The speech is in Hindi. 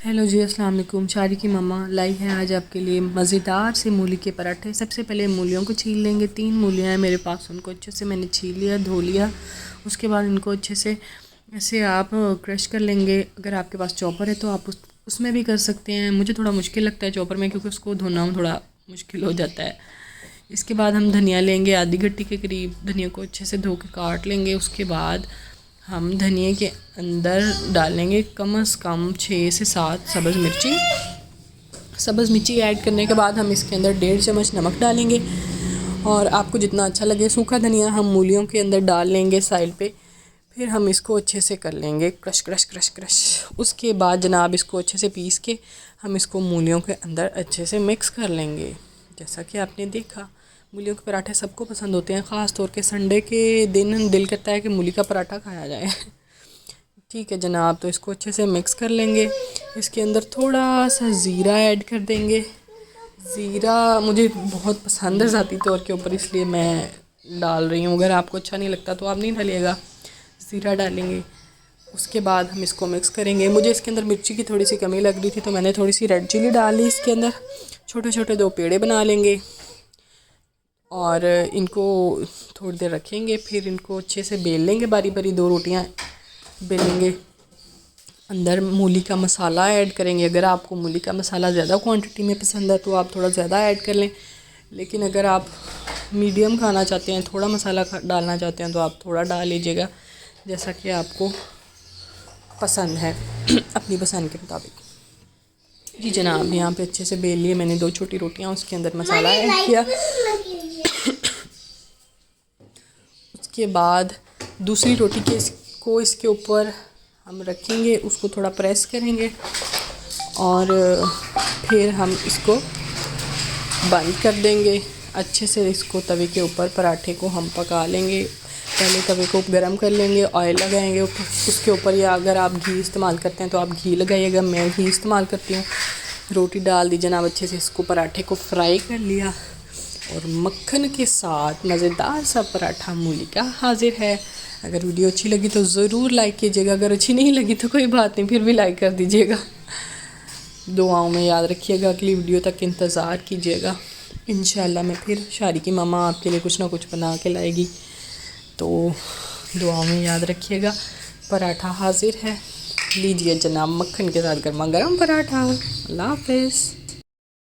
हेलो जी, अस्सलाम वालेकुम। शारी की मम्मा लाई है आज आपके लिए मज़ेदार से मूली के पराठे। सबसे पहले मूलियों को छील लेंगे। 3 मूलियाँ हैं मेरे पास, उनको अच्छे से मैंने छील लिया, धो लिया। उसके बाद इनको अच्छे से ऐसे आप क्रश कर लेंगे। अगर आपके पास चॉपर है तो आप उसमें भी कर सकते हैं। मुझे थोड़ा मुश्किल लगता है चॉपर में, क्योंकि उसको धोना थोड़ा मुश्किल हो जाता है। इसके बाद हम धनिया लेंगे, आधी गट्टी के करीब धनिया को अच्छे से धो के काट लेंगे। उसके बाद हम धनिए के अंदर डालेंगे कम से कम 6 से 7 सब्ज़ मिर्ची। सब्ज़ मिर्ची ऐड करने के बाद हम इसके अंदर 1.5 चम्मच नमक डालेंगे, और आपको जितना अच्छा लगे। सूखा धनिया हम मूलियों के अंदर डाल लेंगे साइड पे। फिर हम इसको अच्छे से कर लेंगे क्रश क्रश क्रश क्रश। उसके बाद जनाब इसको अच्छे से पीस के हम इसको मूलियों के अंदर अच्छे से मिक्स कर लेंगे। जैसा कि आपने देखा, मूलियों के पराठे सबको पसंद होते हैं। ख़ास तौर के संडे के दिन दिल करता है कि मूली का पराठा खाया जाए। ठीक है जनाब, तो इसको अच्छे से मिक्स कर लेंगे। इसके अंदर थोड़ा सा ज़ीरा ऐड कर देंगे। ज़ीरा मुझे बहुत पसंद है ज़ाती तौर के ऊपर, इसलिए मैं डाल रही हूँ। अगर आपको अच्छा नहीं लगता तो आप नहीं डालिएगा, ज़ीरा डालेंगे। उसके बाद हम इसको मिक्स करेंगे। मुझे इसके अंदर मिर्ची की थोड़ी सी कमी लग रही थी, तो मैंने थोड़ी सी रेड चिली डाल ली इसके अंदर। छोटे छोटे 2 पेड़े बना लेंगे और इनको थोड़ी देर रखेंगे। फिर इनको अच्छे से बेल लेंगे, बारी बारी 2 रोटियां बेलेंगे। अंदर मूली का मसाला ऐड करेंगे। अगर आपको मूली का मसाला ज़्यादा क्वांटिटी में पसंद है तो आप थोड़ा ज़्यादा ऐड कर लें, लेकिन अगर आप मीडियम खाना चाहते हैं, थोड़ा मसाला डालना चाहते हैं, तो आप थोड़ा डाल लीजिएगा, जैसा कि आपको पसंद है अपनी पसंद के मुताबिक। जी जनाब, यहाँ पे अच्छे से बेल लिए मैंने 2 छोटी रोटियाँ, उसके अंदर मसाला ऐड किया। उसके बाद दूसरी रोटी को इसके ऊपर हम रखेंगे, उसको थोड़ा प्रेस करेंगे और फिर हम इसको बंद कर देंगे। अच्छे से इसको तवे के ऊपर पराठे को हम पका लेंगे। पहले तवे को गरम कर लेंगे, ऑयल लगाएंगे उसके ऊपर, या अगर आप घी इस्तेमाल करते हैं तो आप घी लगाइएगा। मैं घी इस्तेमाल करती हूँ। रोटी डाल दी जनाब, अच्छे से इसको पराठे को फ्राई कर लिया, और मक्खन के साथ मज़ेदार सा पराठा मूली का हाजिर है। अगर वीडियो अच्छी लगी तो ज़रूर लाइक कीजिएगा। अगर अच्छी नहीं लगी तो कोई बात नहीं, फिर भी लाइक कर दीजिएगा। दुआओं में याद रखिएगा, अगली वीडियो तक इंतज़ार कीजिएगा। इंशाल्लाह मैं फिर शारी की मामा आपके लिए कुछ ना कुछ बना के लाएगी, तो दुआओं में याद रखिएगा। पराठा हाजिर है, लीजिए जनाब, मक्खन के साथ गर्मा गर्म पराठा। अल्लाह हाफ़िज़।